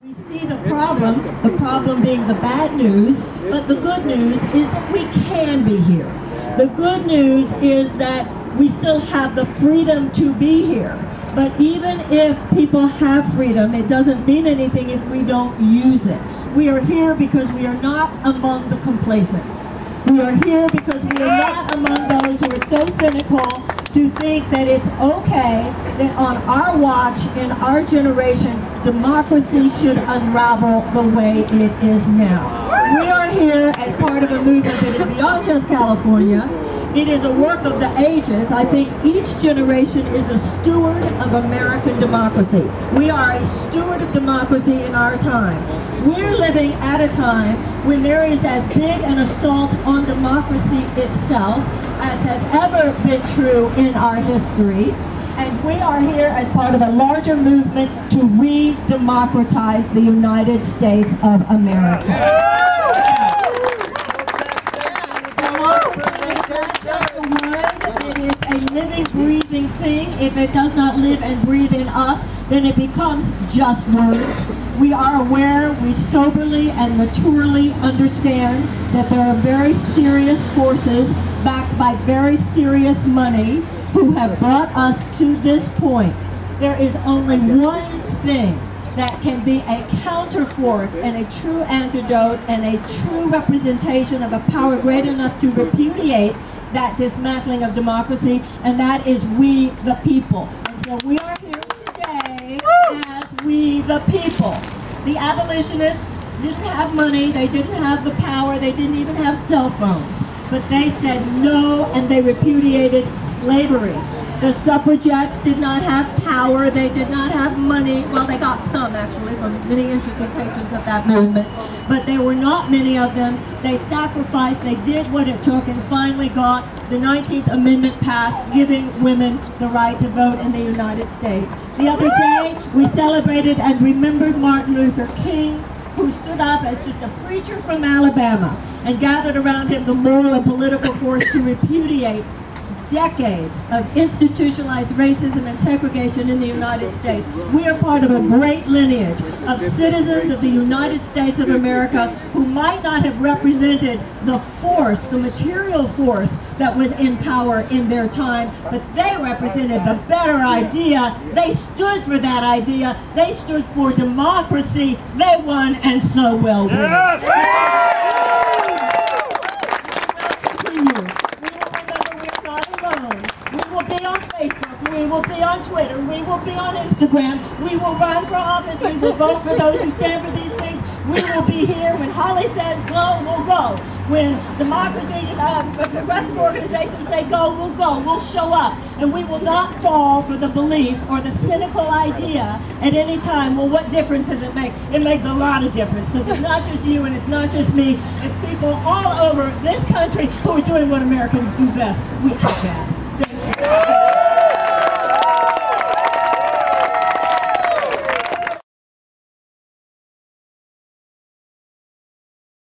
We see the problem being the bad news, but the good news is that we can be here. The good news is that we still have the freedom to be here. But even if people have freedom, it doesn't mean anything if we don't use it. We are here because we are not among the complacent. We are here because we are not among those who are so cynical to think that it's okay that on our watch, in our generation, democracy should unravel the way it is now. We are here as part of a movement that is beyond just California. It is a work of the ages. I think each generation is a steward of American democracy. We are a steward of democracy in our time. We're living at a time when there is as big an assault on democracy itself as has ever been true in our history. And we are here as part of a larger movement to re-democratize the United States of America. It is a living, breathing thing. If it does not live and breathe in us, then it becomes just words. We are aware, we soberly and maturely understand that there are very serious forces backed by very serious money who have brought us to this point. There is only one thing that can be a counterforce and a true antidote and a true representation of a power great enough to repudiate that dismantling of democracy, and that is we the people. And so we are here today as we the people. The abolitionists didn't have money, they didn't have the power, they didn't even have cell phones. But they said no, and they repudiated slavery. The suffragettes did not have power, they did not have money. Well, they got some actually from many interesting patrons of that movement, but there were not many of them. They sacrificed, they did what it took, and finally got the 19th Amendment passed, giving women the right to vote in the United States. The other day, we celebrated and remembered Martin Luther King, who stood up as just a preacher from Alabama and gathered around him the moral and political force to repudiate decades of institutionalized racism and segregation in the United States. We are part of a great lineage of citizens of the United States of America who might not have represented the force, the material force that was in power in their time, but they represented the better idea. They stood for that idea. They stood for democracy. They won, and so will we. Yes. We will be on Twitter, we will be on Instagram, we will run for office, we will vote for those who stand for these things. We will be here when Holly says go, we'll go. When democracy, progressive organizations say go, we'll go, we'll show up. And we will not fall for the belief or the cynical idea at any time, well, what difference does it make? It makes a lot of difference, because it's not just you and it's not just me, it's people all over this country who are doing what Americans do best. We kick ass.